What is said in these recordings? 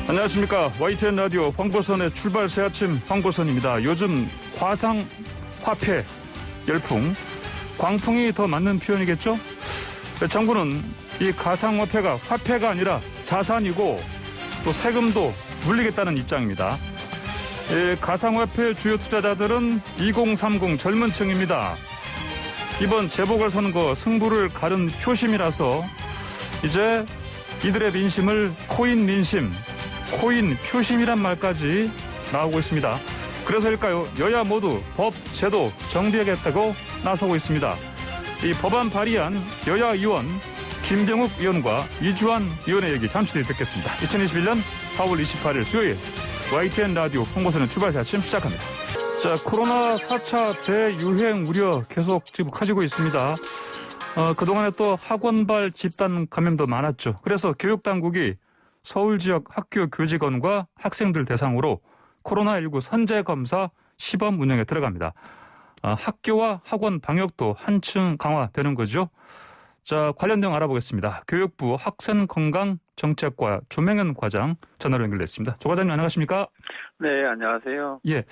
안녕하십니까. YTN 라디오 황보선의 출발 새아침 황보선입니다. 요즘 과상화폐 열풍, 광풍이 더 맞는 표현이겠죠? 정부는 이 가상화폐가 화폐가 아니라 자산이고 또 세금도 물리겠다는 입장입니다. 가상화폐 주요 투자자들은 2030 젊은 층입니다. 이번 재보궐선거 승부를 가른 표심이라서 이제 이들의 민심을 코인 민심, 코인 표심이란 말까지 나오고 있습니다. 그래서일까요? 여야 모두 법, 제도 정비하겠다고 나서고 있습니다. 이 법안 발의한 여야 의원 김병욱 의원과 이주환 의원의 얘기 잠시 뒤에 듣겠습니다. 2021년 4월 28일 수요일 YTN 라디오 홍보선의 출발새 아침 시작합니다. 자, 코로나 4차 대유행 우려 계속 지금 커지고 있습니다. 그동안에 또 학원발 집단 감염도 많았죠. 그래서 교육당국이 서울 지역 학교 교직원과 학생들 대상으로 코로나19 선제검사 시범 운영에 들어갑니다. 학교와 학원 방역도 한층 강화되는 거죠. 자, 관련 내용 알아보겠습니다. 교육부 학생건강정책과 조명현 과장 전화로 연결됐습니다. 조 과장님 안녕하십니까? 네, 안녕하세요. 예.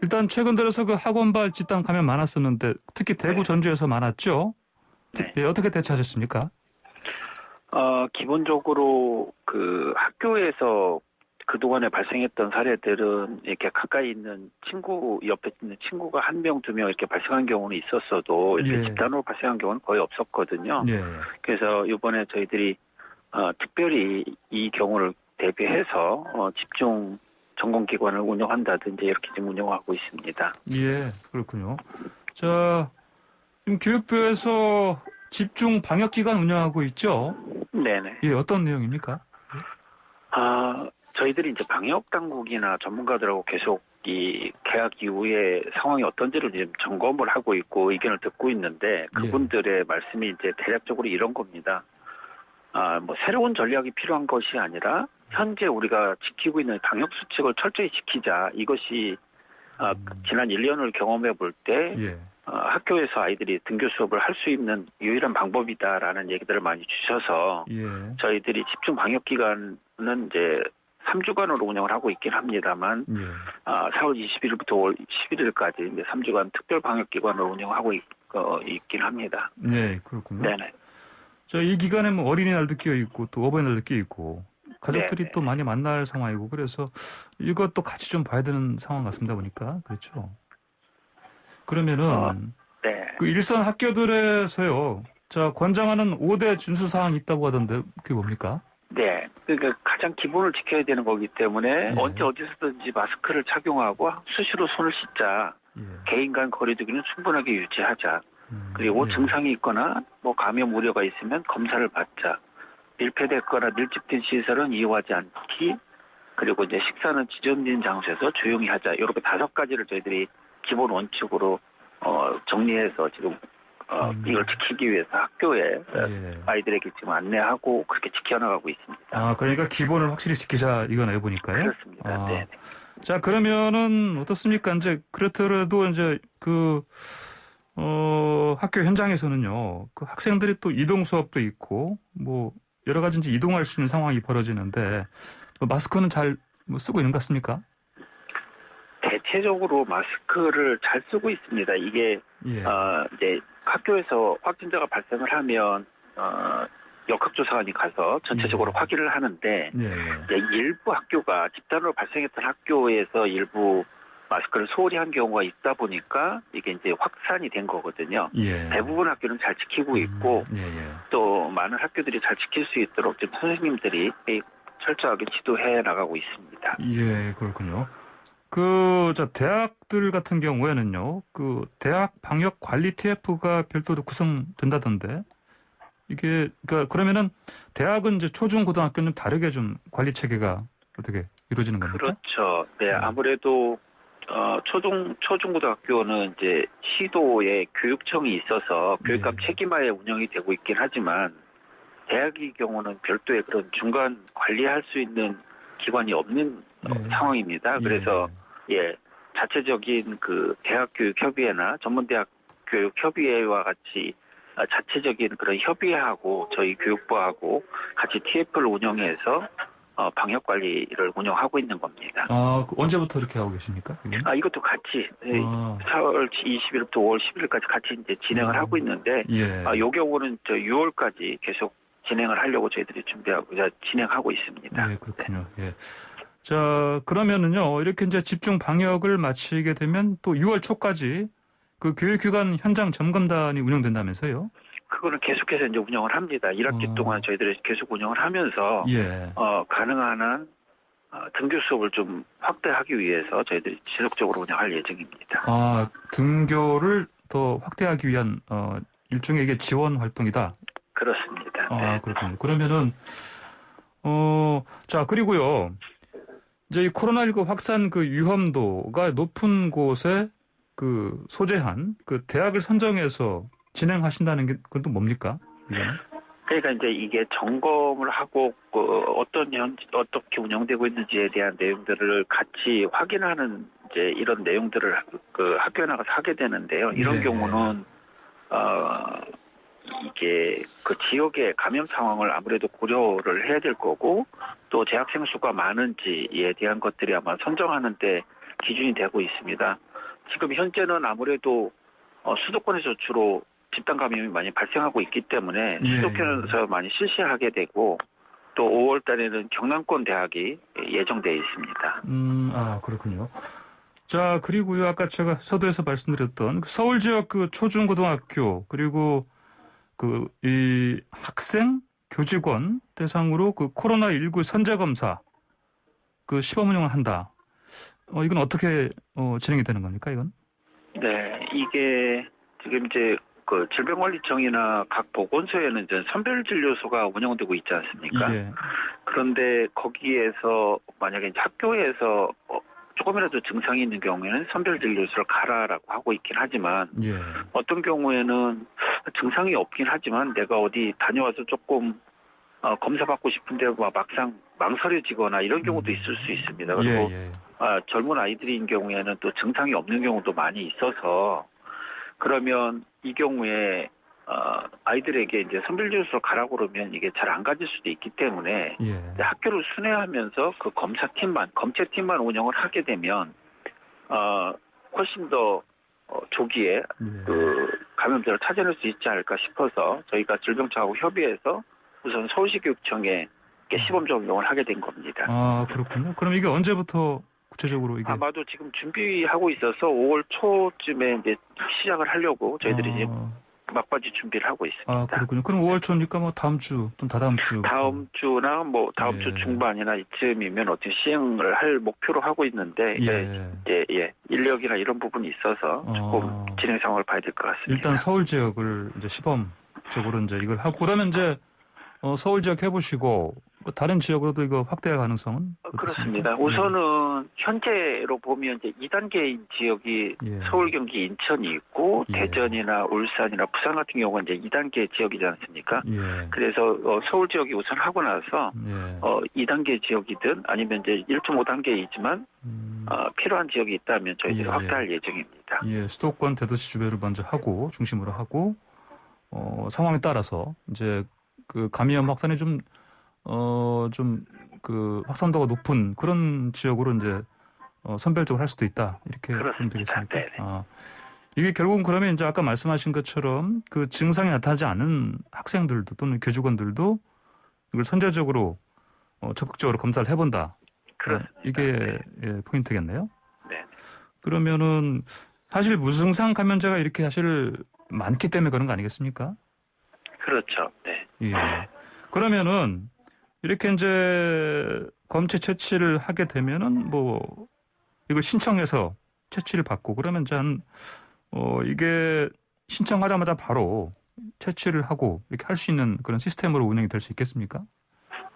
일단 최근 들어서 그 학원발 집단 감염 많았었는데 특히 대구 전주에서 많았죠? 네. 예, 어떻게 대처하셨습니까? 기본적으로 그 학교에서 그동안에 발생했던 사례들은 이렇게 가까이 있는 친구, 옆에 있는 친구가 한 명, 두 명 이렇게 발생한 경우는 있었어도 이렇게 집단으로 발생한 경우는 거의 없었거든요. 예. 그래서 이번에 저희들이 특별히 이 경우를 대비해서 집중 전공기관을 운영한다든지 이렇게 지금 운영하고 있습니다. 예, 그렇군요. 자, 지금 교육부에서 집중 방역기관 운영하고 있죠? 네네. 예, 어떤 내용입니까? 저희들이 이제 방역 당국이나 전문가들하고 계속 이 개학 이후에 상황이 어떤지를 지금 점검을 하고 있고 의견을 듣고 있는데 그분들의 말씀이 이제 대략적으로 이런 겁니다. 뭐 새로운 전략이 필요한 것이 아니라 현재 우리가 지키고 있는 방역 수칙을 철저히 지키자. 이것이 지난 1년을 경험해 볼 때 학교에서 아이들이 등교 수업을 할 수 있는 유일한 방법이다라는 얘기들을 많이 주셔서 저희들이 집중 방역 기간은 이제 3주간으로 운영을 하고 있긴 합니다만 4월 20일부터 5월 11일까지 이제 3주간 특별 방역 기관으로 운영하고 있긴 합니다. 네, 그렇군요. 네네. 자, 이 기간에 뭐 어린이날도 끼어 있고 또 어버이날도 끼어 있고 가족들이 또 많이 만날 상황이고 그래서 이것도 같이 좀 봐야 되는 상황 같습니다 보니까. 그렇죠. 그러면은 그 일선 학교들에서요. 자, 권장하는 5대 준수 사항이 있다고 하던데 그게 뭡니까? 네. 그러니까 가장 기본을 지켜야 되는 거기 때문에 언제 어디서든지 마스크를 착용하고 수시로 손을 씻자. 개인 간 거리두기는 충분하게 유지하자. 그리고 증상이 있거나 뭐 감염 우려가 있으면 검사를 받자. 밀폐됐거나 밀집된 시설은 이용하지 않기. 그리고 이제 식사는 지정된 장소에서 조용히 하자. 이렇게 5가지를 저희들이 기본 원칙으로 정리해서 지금 이걸 지키기 위해서 학교에 아이들에게 지금 안내하고 그렇게 지켜나가고 있습니다. 그러니까 기본을 확실히 지키자 이거네요 보니까요. 그렇습니다. 네. 자, 그러면은 어떻습니까? 이제 그렇더라도 이제 학교 현장에서는요, 그 학생들이 또 이동 수업도 있고 뭐 여러 가지 이제 이동할 수 있는 상황이 벌어지는데 마스크는 잘 쓰고 있는 것 같습니까? 대체적으로 마스크를 잘 쓰고 있습니다. 이게 이제 학교에서 확진자가 발생을 하면 역학조사관이 가서 전체적으로 확인을 하는데 이제 일부 학교가 집단으로 발생했던 학교에서 일부 마스크를 소홀히 한 경우가 있다 보니까 이게 이제 확산이 된 거거든요. 대부분 학교는 잘 지키고 있고 또 많은 학교들이 잘 지킬 수 있도록 지금 선생님들이 철저하게 지도해 나가고 있습니다. 예, 그렇군요. 대학들 같은 경우에는요, 대학 방역 관리 TF가 별도로 구성된다던데, 이게, 그러면은, 대학은 이제 초중, 고등학교는 다르게 좀 관리 체계가 어떻게 이루어지는 겁니까? 그렇죠. 네, 아무래도, 초중고등학교는 이제 시도에 교육청이 있어서 교육감 책임하에 운영이 되고 있긴 하지만, 대학의 경우는 별도의 그런 중간 관리할 수 있는 기관이 없는 상황입니다. 그래서 자체적인 그 대학교육협의회나 전문대학 교육협의회와 같이 자체적인 그런 협의회하고 저희 교육부하고 같이 TF를 운영해서 방역 관리를 운영하고 있는 겁니다. 언제부터 이렇게 하고 계십니까? 그게? 이것도 같이 4월 20일부터 5월 10일까지 같이 이제 진행을 하고 있는데, 예. 요 경우는 6월까지 계속 진행을 하려고 저희들이 준비하고 진행하고 있습니다. 예, 그렇군요. 예. 자, 그러면은요, 이렇게 이제 집중 방역을 마치게 되면 또 6월 초까지 그 교육기관 현장 점검단이 운영된다면서요? 그거는 계속해서 이제 운영을 합니다. 1학기 동안 저희들이 계속 운영을 하면서, 예. 가능한 한 등교 수업을 좀 확대하기 위해서 저희들이 지속적으로 운영할 예정입니다. 등교를 더 확대하기 위한, 일종의 이게 지원 활동이다. 그렇습니다. 네. 그렇군요. 그러면은, 자, 그리고요, 이제 이 코로나19 확산 그 위험도가 높은 곳에 그 소재한 그 대학을 선정해서 진행하신다는 게 그건 또 뭡니까? 이거는? 그러니까 이제 이게 점검을 하고 어떻게 운영되고 있는지에 대한 내용들을 같이 확인하는 이제 이런 내용들을 그 학교에 나가서 하게 되는데요. 이런 네. 경우는 이게 그 지역의 감염 상황을 아무래도 고려를 해야 될 거고 또 재학생 수가 많은지에 대한 것들이 아마 선정하는데 기준이 되고 있습니다. 지금 현재는 아무래도 수도권에서 주로 집단 감염이 많이 발생하고 있기 때문에 수도권에서 많이 실시하게 되고 또 5월 달에는 경남권 대학이 예정되어 있습니다. 그렇군요. 자, 그리고요, 아까 제가 서두에서 말씀드렸던 서울 지역 그 초중고등학교 그리고 이 학생, 교직원 대상으로 그 코로나19 선제검사 그 시범 운영을 한다. 이건 어떻게 진행이 되는 겁니까, 이건? 네, 이게 지금 이제 그 질병관리청이나 각 보건소에는 이제 선별진료소가 운영되고 있지 않습니까? 예. 그런데 거기에서 만약에 이제 학교에서 조금이라도 증상이 있는 경우에는 선별진료소를 가라라고 하고 있긴 하지만 예. 어떤 경우에는 증상이 없긴 하지만 내가 어디 다녀와서 조금 검사받고 싶은데 막상 망설여지거나 이런 경우도 있을 수 있습니다. 그리고 젊은 아이들인 경우에는 또 증상이 없는 경우도 많이 있어서 그러면 이 경우에 아이들에게 이제 선별진료소로 가라고 그러면 이게 잘 안 가질 수도 있기 때문에 학교를 순회하면서 그 검체팀만 운영을 하게 되면 훨씬 더 조기에 그 감염자를 찾아낼 수 있지 않을까 싶어서 저희가 질병청하고 협의해서 우선 서울시 교육청에 시범 적용을 하게 된 겁니다. 그렇군요. 그럼 이게 언제부터 구체적으로 이게? 아마도 지금 준비하고 있어서 5월 초쯤에 이제 시작을 하려고 저희들이 지금 막바지 준비를 하고 있습니다. 그렇군요. 그럼 5월 초니까 뭐 다음 주 또는 다다음 주. 다음 주나 뭐 다음 주 중반이나 이쯤이면 어떻게 시행을 할 목표로 하고 있는데 인력이나 이런 부분이 있어서 조금 진행 상황을 봐야 될 것 같습니다. 일단 서울 지역을 이제 시범적으로 이제 이걸 하고 그러면 이제 서울 지역 해보시고 다른 지역으로도 이거 확대할 가능성은 그렇습니다. 우선은 현재로 보면 이제 2단계인 지역이 서울, 경기, 인천이 있고 대전이나 울산이나 부산 같은 경우가 이제 2단계 지역이지 않습니까? 그래서 서울 지역이 우선 하고 나서 2단계 지역이든 아니면 이제 1.5단계이지만 필요한 지역이 있다면 저희들이 확대할 예정입니다. 수도권 대도시 주변을 먼저 하고 중심으로 하고 상황에 따라서 이제 그 감염 확산이 좀 그 확산도가 높은 그런 지역으로 이제 선별적으로 할 수도 있다. 이렇게 보면 되겠습니까? 이게 결국은 그러면 이제 아까 말씀하신 것처럼 그 증상이 나타나지 않은 학생들도 또는 교직원들도 이걸 선제적으로 적극적으로 검사를 해본다. 이게 포인트겠네요. 네. 그러면은 사실 무증상 감염자가 이렇게 사실 많기 때문에 그런 거 아니겠습니까? 그렇죠. 네. 그러면은 이렇게 이제 검체 채취를 하게 되면은 뭐 이걸 신청해서 채취를 받고 그러면 이제 이게 신청하자마자 바로 채취를 하고 이렇게 할 수 있는 그런 시스템으로 운영이 될 수 있겠습니까?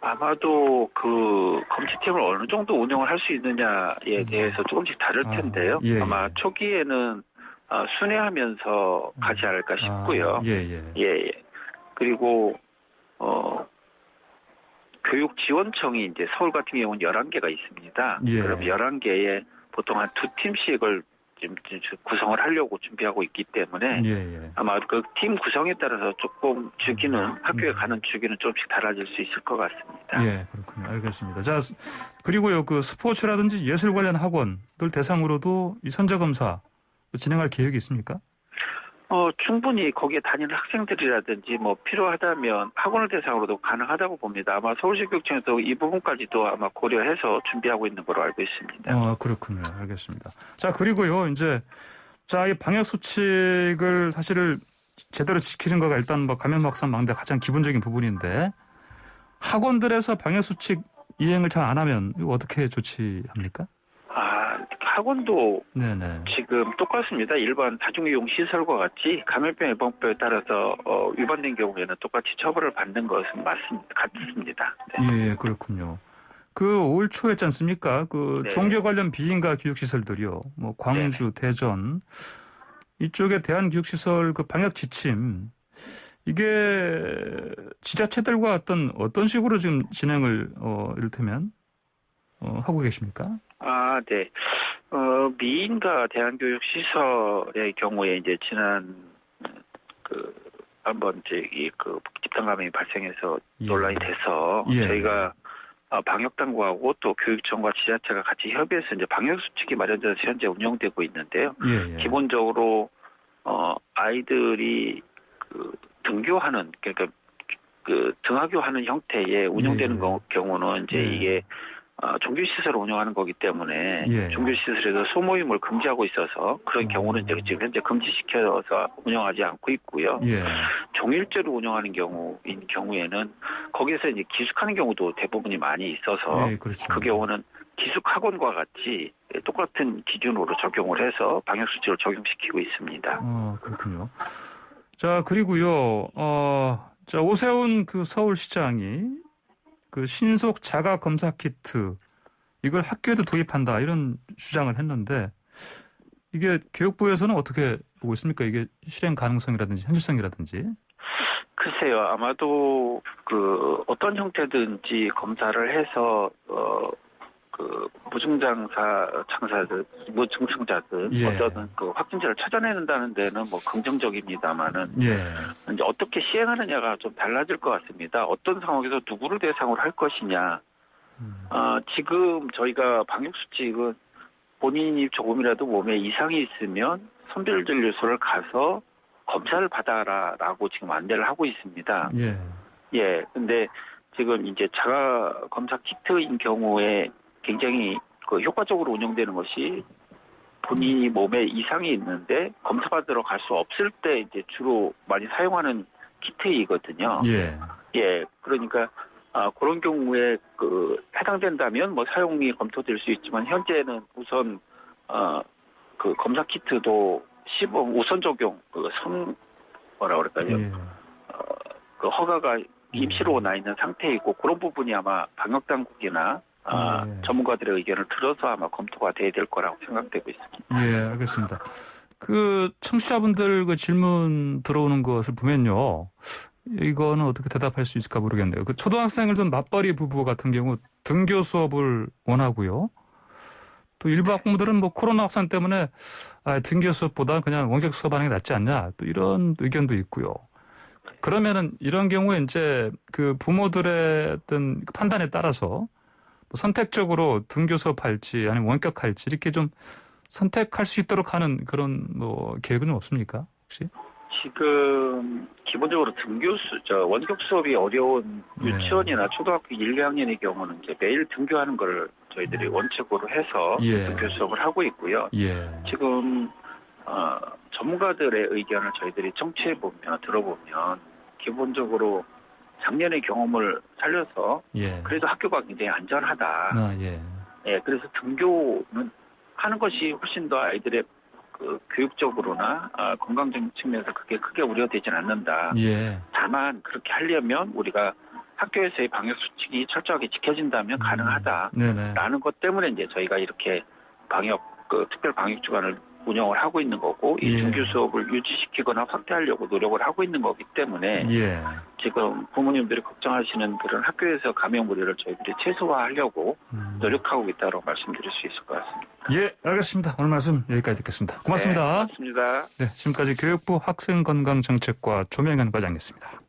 아마도 그 검체팀을 어느 정도 운영을 할 수 있느냐에 대해서 조금씩 다를 텐데요. 아마 초기에는 순회하면서 가지 않을까 싶고요. 그리고 교육지원청이 이제 서울 같은 경우는 11개가 있습니다. 그럼 11개에 보통 한 2팀씩을 지금 구성을 하려고 준비하고 있기 때문에 아마 그 팀 구성에 따라서 조금 주기는 학교에 가는 주기는 조금씩 달라질 수 있을 것 같습니다. 예, 그렇군요. 알겠습니다. 자, 그리고요, 그 스포츠라든지 예술 관련 학원들 대상으로도 이 선제 검사 진행할 계획이 있습니까? 충분히 거기에 다니는 학생들이라든지 뭐 필요하다면 학원을 대상으로도 가능하다고 봅니다. 아마 서울시교육청에서 이 부분까지도 아마 고려해서 준비하고 있는 걸로 알고 있습니다. 그렇군요. 알겠습니다. 자, 그리고요, 이제, 자, 이 방역수칙을 사실을 제대로 지키는 거가 일단 뭐 감염 확산 막는데 가장 기본적인 부분인데 학원들에서 방역수칙 이행을 잘 안 하면 이거 어떻게 조치합니까? 학원도 네네. 지금 똑같습니다. 일반 다중이용 시설과 같이 감염병 예방법에 따라서 위반된 경우에는 똑같이 처벌을 받는 것은 같습니다. 네. 예, 그렇군요. 그 올 초였지 않습니까? 그 네. 종교 관련 비인가 교육시설들이요. 뭐 광주, 대전 이쪽에 대한교육시설 그 방역 지침 이게 지자체들과 어떤 식으로 지금 진행을 이를테면 하고 계십니까? 네. 미인과 대한교육시설의 경우에 이제 지난 한번 이제 집단 감염이 발생해서 논란이 돼서 저희가 방역 당국하고 또 교육청과 지자체가 같이 협의해서 이제 방역 수칙이 마련돼서 현재 운영되고 있는데요. 기본적으로 아이들이 등교하는 그러니까 등하교하는 형태의 운영되는 경우는 이제 이게 종교시설을 운영하는 거기 때문에 종교시설에서 소모임을 금지하고 있어서 그런 경우는 이제 지금 현재 금지시켜서 운영하지 않고 있고요. 종일제로 운영하는 경우에는 거기에서 이제 기숙하는 경우도 대부분이 많이 있어서 그렇죠. 그 경우는 기숙학원과 같이 똑같은 기준으로 적용을 해서 방역수칙을 적용시키고 있습니다. 그렇군요. 자, 그리고요, 자, 오세훈 그 서울시장이 그 신속 자가 검사 키트 이걸 학교에도 도입한다 이런 주장을 했는데 이게 교육부에서는 어떻게 보고 있습니까? 이게 실행 가능성이라든지 현실성이라든지. 글쎄요, 아마도 어떤 형태든지 검사를 해서 무증상자들 어떤 확진자를 찾아내는다는 데는 뭐 긍정적입니다만은 이제 어떻게 시행하느냐가 좀 달라질 것 같습니다. 어떤 상황에서 누구를 대상으로 할 것이냐. 지금 저희가 방역수칙은 본인이 조금이라도 몸에 이상이 있으면 선별진료소를 가서 검사를 받아라라고 지금 안내를 하고 있습니다. 근데 지금 이제 자가 검사 키트인 경우에 굉장히 효과적으로 운영되는 것이 본인이 몸에 이상이 있는데 검사받으러 갈 수 없을 때 이제 주로 많이 사용하는 키트이거든요. 그러니까 그런 경우에 해당된다면 뭐 사용이 검토될 수 있지만 현재는 우선 검사 키트도 시범 우선 적용 허가가 임시로 나 있는 상태이고 그런 부분이 아마 방역 당국이나 전문가들의 의견을 들어서 아마 검토가 돼야 될 거라고 생각되고 있습니다. 알겠습니다. 그 청취자분들 그 질문 들어오는 것을 보면요. 이거는 어떻게 대답할 수 있을까 모르겠네요. 그 초등학생을 둔 맞벌이 부부 같은 경우 등교 수업을 원하고요. 또 일부 학부모들은 뭐 코로나 확산 때문에 등교 수업보다 그냥 원격 수업하는 게 낫지 않냐. 또 이런 의견도 있고요. 그러면은 이런 경우에 이제 그 부모들의 어떤 판단에 따라서 선택적으로 등교 수업할지 아니면 원격할지 이렇게 좀 선택할 수 있도록 하는 그런 뭐 계획은 없습니까? 혹시? 지금 기본적으로 원격 수업이 어려운 유치원이나 초등학교 1, 2학년의 경우는 이제 매일 등교하는 걸 저희들이 원칙으로 해서 등교 수업을 하고 있고요. 지금 전문가들의 의견을 저희들이 들어보면 기본적으로 작년의 경험을 살려서 그래도 학교가 굉장히 안전하다. 그래서 등교는 하는 것이 훨씬 더 아이들의 교육적으로나 건강적인 측면에서 그게 크게 우려되지는 않는다. 다만 그렇게 하려면 우리가 학교에서의 방역 수칙이 철저하게 지켜진다면 가능하다라는 것 때문에 이제 저희가 이렇게 특별 방역 주간을 운영을 하고 있는 거고 이 예. 등교 수업을 유지시키거나 확대하려고 노력을 하고 있는 거기 때문에 예. 지금 부모님들이 걱정하시는 그런 학교에서 감염 우려를 저희들이 최소화하려고 노력하고 있다고 말씀드릴 수 있을 것 같습니다. 예, 알겠습니다. 오늘 말씀 여기까지 듣겠습니다. 고맙습니다. 네, 고맙습니다. 네, 지금까지 교육부 학생건강정책과 조명현 과장이었습니다.